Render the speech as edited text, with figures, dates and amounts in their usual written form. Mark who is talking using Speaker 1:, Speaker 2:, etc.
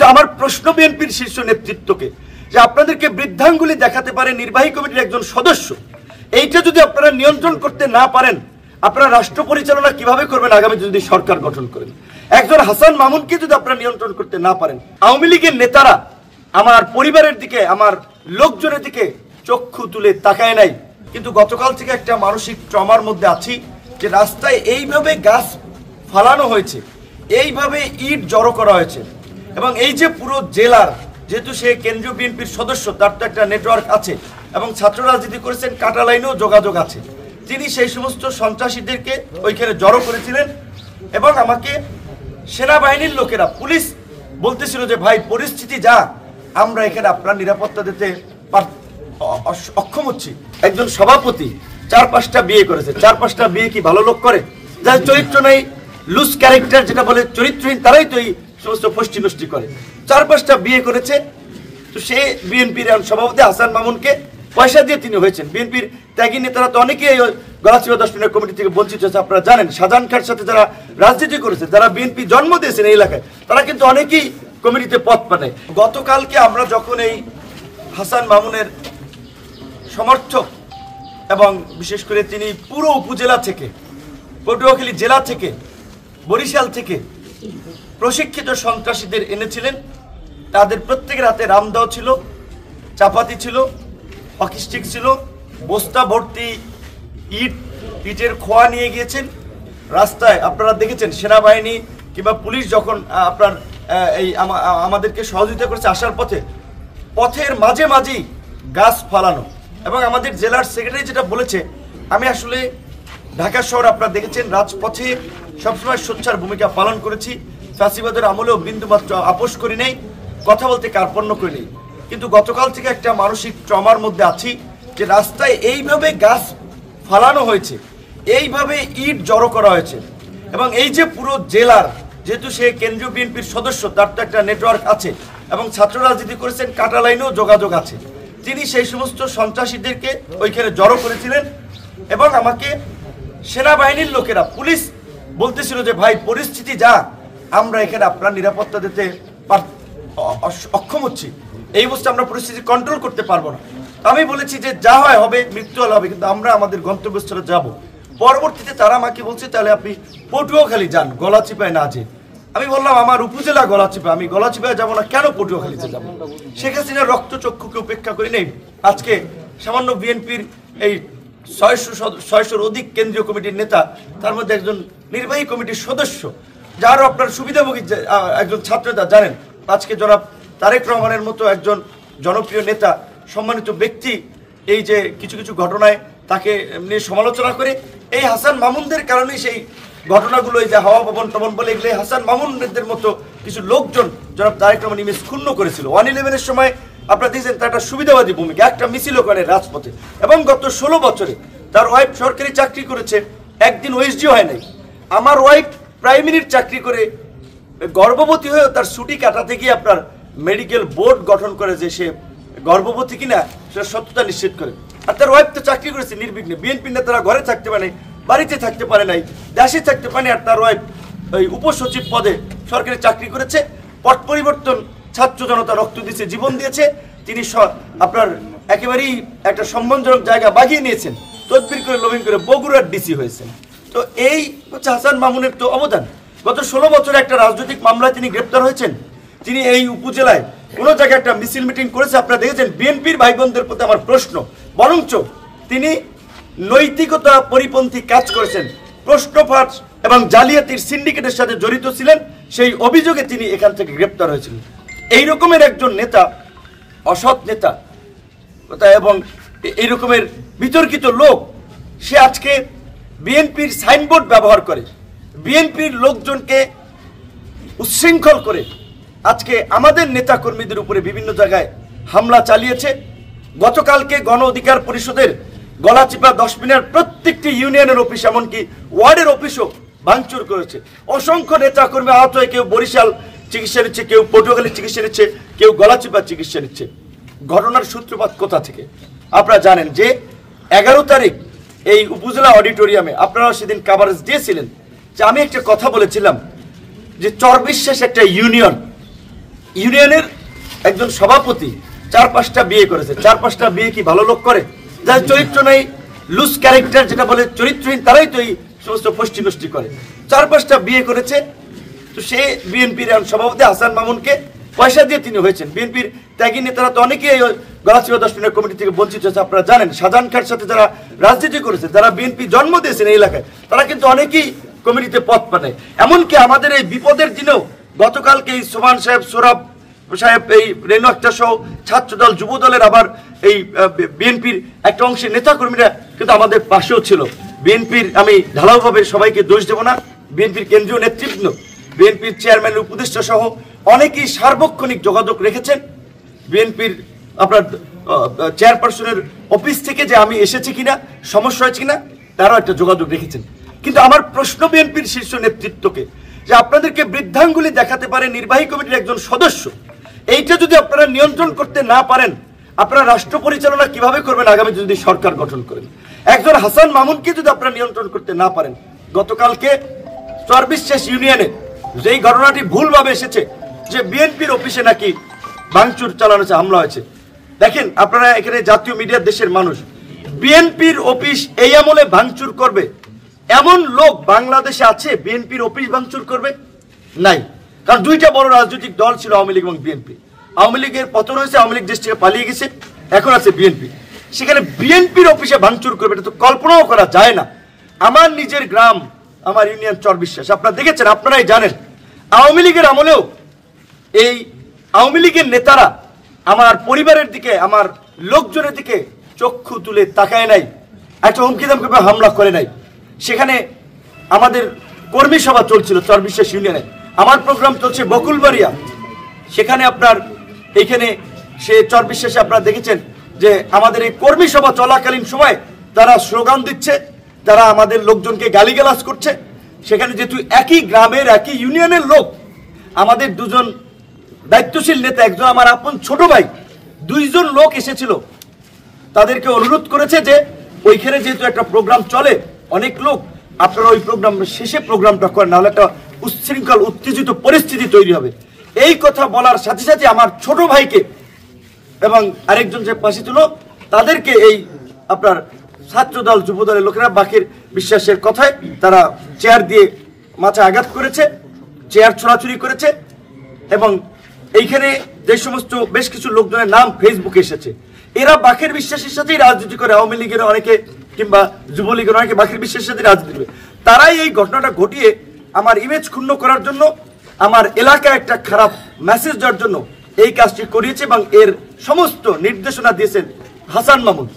Speaker 1: আমার প্রশ্ন বিএনপির শীর্ষ নেতৃত্বকে যে আপনাদেরকে বৃদ্ধাঙ্গুলি দেখাতে পারে নির্বাহী কমিটির একজন সদস্য, এইটা যদি আপনারা নিয়ন্ত্রণ করতে না পারেন, আপনারা রাষ্ট্র পরিচালনা কিভাবে করবেন আগামী যদি সরকার গঠন করেন? একজন হাসান মামুনকে যদি আপনারা নিয়ন্ত্রণ করতে না পারেন, আওয়ামী লীগের নেতারা আমার পরিবারের দিকে, আমার লোকজনের দিকে চক্ষু তুলে তাকায় নাই। কিন্তু গতকাল থেকে একটা মানসিক ট্রমার মধ্যে আছি যে রাস্তায় এইভাবে গাছ ফালানো হয়েছে, এইভাবে ইট জড়ো করা হয়েছে, এবং এই যে পুরো জেলার, যেহেতু সে কেন্দ্রীয় বিএনপির সদস্য, তার তো একটা নেটওয়ার্ক আছে এবং ছাত্র রাজনীতি করেছেন, কাটা লাইনেও যোগাযোগ আছে। তিনি সেই সমস্ত সন্ত্রাসীদেরকে ওইখানে জড়ো করেছিলেন এবং আমাকে সেনাবাহিনীর লোকেরা, পুলিশ বলতেছিল যে ভাই পরিস্থিতি যা, আমরা এখানে আপনার নিরাপত্তা দিতে অক্ষম হচ্ছি। একজন সভাপতি 4-5টা বিয়ে করেছে, 4-5টা বিয়ে কি ভালো লোক করে? যার চরিত্র নেই, লুজ ক্যারেক্টার যেটা বলে, চরিত্রহীন, তারাই তো এই সমস্ত ফষ্টি নষ্টি করে। 4-5টা বিয়ে করেছে। তো সে বিএনপির সভাপতি হাসান মামুনকে পয়সা দিয়ে তিনি হয়েছেন। বিএনপির ত্যাগী নেতারা তো অনেকেই গলাচিপা 10 মিনিট কমিটি থেকে বঞ্চিত হয়েছে। আপনারা জানেন, শাহজাহান খানের সাথে যারা রাজনীতি করেছে, যারা বিএনপি জন্ম দিয়েছেন এই এলাকায়, তারা কিন্তু অনেকেই কমিটিতে পদ পায়। গতকালকে আমরা যখন এই হাসান মামুনের সমর্থক এবং বিশেষ করে তিনি পুরো উপজেলা থেকে, পটুয়াখালী জেলা থেকে, বরিশাল থেকে প্রশিক্ষিত সন্ত্রাসীদের এনেছিলেন, তাদের প্রত্যেকের হাতে রামদাও ছিল, চাপাতি ছিল, হকি স্টিক ছিল, বস্তা ভর্তি ইটের খোয়া নিয়ে গিয়েছেন। রাস্তায় আপনারা দেখেছেন সেনাবাহিনী কিংবা পুলিশ যখন আপনার আমাদেরকে সহযোগিতা করছে আসার পথের মাঝে মাঝেই গাছ ফালানো। এবং আমাদের জেলার সেক্রেটারি যেটা বলেছে, আমি আসলে ঢাকা শহর আপনারা দেখেছেন রাজপথে সবসময় সোচ্চার ভূমিকা পালন করেছি, ফ্যাসিবাদের আমলেও বিন্দুমাত্র আপোষ করি নেই, কথা বলতে কার্পণ্য করি নেই। কিন্তু গতকাল থেকে একটা মানসিক ট্রমার মধ্যে আছি যে রাস্তায় এইভাবে গাছ ফালানো হয়েছে, এইভাবে ইট জড়ো করা হয়েছে, এবং এই যে পুরো জেলার, যেহেতু সে কেন্দ্রীয় বিএনপির সদস্য, তার তো একটা নেটওয়ার্ক আছে এবং ছাত্র রাজনীতি করেছেন, কাটা লাইনেও যোগাযোগ আছে। তিনি সেই সমস্ত সন্ত্রাসীদেরকে ওইখানে জড়ো করেছিলেন এবং আমাকে সেনাবাহিনীর লোকেরা, পুলিশ বলতেছিল যে ভাই পরিস্থিতি যা, আমরা এখানে আপনার নিরাপত্তা দিতে অক্ষম হচ্ছি, এই অবস্থায় আমরা পরিস্থিতি কন্ট্রোল করতে পারবো না। আমি বলেছি যে যা হয় হবে, মৃত্যু হলে হবে, কিন্তু আমরা আমাদের গন্তব্যস্থলে যাব। পরবর্তীতে তারা আমাকে বলছে তাহলে আপনি পটুয়াখালী যান, গলাচিপায় না যে। আমি বললাম আমার উপজেলা গলাচিপা, আমি গলাচিপায় যাবো না, কেন পটুয়াখালীতে যাবো? শেখ হাসিনার রক্তচক্ষুকে উপেক্ষা করি নেই। আজকে সামান্য বিএনপির এই 600-র অধিক কেন্দ্রীয় কমিটির নেতা, তার মধ্যে একজন নির্বাহী কমিটির সদস্য, যারও আপনার সুবিধাভোগী একজন ছাত্রনেতা জানেন, আজকে জনাব তারেক রহমানের মতো একজন জনপ্রিয় নেতা, সম্মানিত ব্যক্তি, এই যে কিছু কিছু ঘটনায় তাকে নিয়ে সমালোচনা করে, এই হাসান মামুনদের কারণেই সেই ঘটনাগুলো, এই যে হাওয়া ভবন টবন বলে, এগুলো হাসান মামুনদের মতো কিছু লোকজন জনাব তারেক রহমান ইমেজ ক্ষুণ্ণ করেছিল। 111-এর সময় আপনারা দেখছেন তার একটা সুবিধাবাদী ভূমিকা, একটা মিছিলও করে রাজপথে, এবং গত 16 বছরে তার ওয়াইফ সরকারি চাকরি করেছে, একদিন ওএসডিও হয় নাই। আমার ওয়াইফ প্রাইমারির চাকরি করে গর্ভবতী হয়েও তার ছুটি কাটাতে গিয়ে আপনার মেডিকেল বোর্ড গঠন করে যে সে গর্ভবতী কিনা সেটা সত্যতা নিশ্চিত করে। আর তার ওয়াইফ তো চাকরি করেছে নির্বিঘ্নে। বিএনপি নেতারা ঘরে থাকতে পারে নাই, বাড়িতে থাকতে পারে নাই, দেশে থাকতে পারে, আর তার ওয়াইফ ওই উপসচিব পদে সরকারি চাকরি করেছে। পট পরিবর্তন, ছাত্র জনতা রক্ত দিয়েছে, জীবন দিয়েছে, তিনি আপনার একেবারেই একটা সম্মানজনক জায়গা বাগিয়ে নিয়েছেন, তদবির করে লবিং করে বগুড়ার ডিসি হয়েছেন। তো এই হচ্ছে হাসান মামুনের তো অবদান। গত 16 বছরে একটা রাজনৈতিক মামলায় তিনি গ্রেপ্তার হয়েছেন। তিনি এই উপজেলায় কোনো জায়গায় একটা মিছিল মিটিং করেছে, আপনারা দেখেছেন। বিএনপির ভাই বোনদের প্রতি আমার প্রশ্ন, বরঞ্চ তিনি নৈতিকতা পরিপন্থী কাজ করেছেন, প্রশ্ন ফাঁস এবং জালিয়াতির সিন্ডিকেটের সাথে জড়িত ছিলেন, সেই অভিযোগে তিনি এখান থেকে গ্রেপ্তার হয়েছিলেন। এই রকমের একজন নেতা, অসৎ নেতা এবং এই রকমের বিতর্কিত লোক, সে আজকে বিএনপির সাইনবোর্ড ব্যবহার করে, বিএনপির লোকজনকে উচ্ছৃঙ্খল করে আজকে আমাদের নেতা কর্মীদের উপরে বিভিন্ন জায়গায় হামলা চালিয়েছে। গতকালকে গণ অধিকার পরিষদের গলাচিপা 10 মিনিট প্রত্যেকটি ইউনিয়নের অফিস, এমনকি ওয়ার্ডের অফিসও ভাঙচুর করেছে। অসংখ্য নেতা কর্মী আহত হয়ে কেউ বরিশাল চিকিৎসা নিচ্ছে, কেউ পটুয়াখালী চিকিৎসা নিচ্ছে, কেউ গলাচিপা চিকিৎসা নিচ্ছে। ঘটনার সূত্রপাত কোথা থেকে আপনারা জানেন যে 11 তারিখ এই উপজেলা অডিটোরিয়ামে আপনারা সেদিন কভারেজ দিয়েছিলেন যে আমি একটা কথা বলেছিলাম যে চরবিশ্বাস একটা ইউনিয়ন, ইউনিয়নের একজন সভাপতি 4-5টা বিয়ে করেছে। 4-5টা বিয়ে কি ভালো লোক করে? যার চরিত্র নেই, লুজ ক্যারেক্টার যেটা বলে, চরিত্রহীন, তারাই তো এই সমস্ত ফষ্টি নষ্টি করে। 4-5টা বিয়ে করেছে। তো সে বিএনপির সভাপতি হাসান মামুনকে পয়সা দিয়ে তিনি হয়েছেন। বিএনপির ত্যাগী নেতারা তো অনেকেই গলাচিপা 10 মিনিট কমিটি থেকে বঞ্চিত হয়েছে। আপনারা জানেন, শাহজাহান খানের সাথে যারা রাজনীতি করেছে, যারা বিএনপি জন্ম দিয়েছেন এই এলাকায়, তারা কিন্তু অনেকেই কমিটিতে পদ পায়। এমনকি আমাদের এই বিপদের দিনেও গতকালকে এই সোমান সাহেব, সোরাব সাহেব, এই রেনু আক্তার সহ ছাত্রদল, যুবদলের, আবার এই বিএনপির একটা অংশের নেতাকর্মীরা কিন্তু আমাদের পাশেও ছিল। বিএনপির, আমি ঢালাওভাবে সবাইকে দোষ দেব না, বিএনপির কেন্দ্রীয় নেতৃত্ব, বিএনপির চেয়ারম্যানের উপদেষ্টা সহ অনেকেই সার্বক্ষণিক যোগাযোগ রেখেছেন। বিএনপির আপনার চেয়ারপারসনের অফিস থেকে যে আমি এসেছি কিনা, সমস্যা হয়েছে কিনা, তারাও একটা যোগাযোগ রেখেছেন। কিন্তু আমার প্রশ্ন বিএনপির শীর্ষ নেতৃত্বকে, যে আপনাদেরকে বৃদ্ধাঙ্গুলি দেখাতে পারে নির্বাহী কমিটির একজন সদস্য, এইটা যদি আপনারা নিয়ন্ত্রণ করতে না পারেন, আপনারা রাষ্ট্র পরিচালনা কিভাবে করবেন আগামী যদি সরকার গঠন করেন? একজন হাসান মামুনকে যদি আপনারা নিয়ন্ত্রণ করতে না পারেন, গতকালকে চরবিশ্বাস ইউনিয়নে যেই ঘটনাটি ভুলভাবে এসেছে যে বিএনপির অফিসে নাকি ভাঙচুর চালানো হয়েছে, হামলা হয়েছে। দেখেন আপনারা, এখানে জাতীয় মিডিয়ার দেশের মানুষ, বিএনপির অফিস এই আমলে ভাঙচুর করবে এমন লোক বাংলাদেশে আছে? বিএনপির অফিস ভাঙচুর করবে? নাই। কারণ দুইটা বড় রাজনৈতিক দল ছিল, আওয়ামী লীগ এবং বিএনপি। আওয়ামী লীগের পতন হয়েছে, আওয়ামী লীগ দেশ থেকে পালিয়ে গেছে, এখন আছে বিএনপি। সেখানে বিএনপির অফিসে ভাঙচুর করবে, এটা তো কল্পনাও করা যায় না। আমার নিজের গ্রাম, আমার ইউনিয়ন চরবিশ্বাস, আপনারা দেখেছেন, আপনারাই জানেন, আওয়ামী লীগের আমলেও এই আওয়ামী লীগের নেতারা আমার পরিবারের দিকে, আমার লোকজনের দিকে চক্ষু তুলে তাকায় নাই, একটা হুমকি দামকে হামলা করে নাই। সেখানে আমাদের কর্মী সভা চলছিল চরবিশ্বাস ইউনিয়নে, আমার প্রোগ্রাম চলছে বকুলবাড়িয়া, সেখানে আপনার এইখানে সে চরবিশ্বাসে আপনারা দেখেছেন যে আমাদের এই কর্মী সভা চলাকালীন সময় তারা স্লোগান দিচ্ছে, তারা আমাদের লোকজনকে গালিগালাজ করছে। সেখানে যেহেতু একই গ্রামের, একই ইউনিয়নের লোক, আমাদের দুজন দায়িত্বশীল নেতা, একজন আমার আপন ছোট ভাই, 2জন লোক এসেছিল, তাদেরকে অনুরোধ করেছে যে ওইখানে যেহেতু একটা প্রোগ্রাম চলে, অনেক লোক, আপনারা ওই প্রোগ্রাম শেষে প্রোগ্রামটা করেন, নাহলে একটা উচ্ছৃঙ্খল উত্তেজিত পরিস্থিতি তৈরি হবে। এই কথা বলার সাথে সাথে আমার ছোট ভাইকে এবং আরেকজন যে পাশে ছিল তাদেরকে এই আপনার ছাত্রদল, যুবদলের লোকেরা বাকির বিশ্বাসের কথায় তারা চেয়ার দিয়ে মাথায় আঘাত করেছে, চেয়ার ছোড়াছুড়ি করেছে। এবং এইখানে যে সমস্ত বেশ কিছু লোকজনের নাম ফেসবুকে এসেছে, এরা বাকের বিশ্বাসের সাথেই রাজনীতি করে, আওয়ামী লীগের অনেকে কিংবা যুবলীগের অনেকে বাকের বিশ্বাসের সাথে রাজনীতি করে। তারাই এই ঘটনাটা ঘটিয়ে আমার ইমেজ ক্ষুণ্ণ করার জন্য, আমার এলাকায় একটা খারাপ মেসেজ দেওয়ার জন্য এই কাজটি করিয়েছে এবং এর সমস্ত নির্দেশনা দিয়েছেন হাসান মামুন।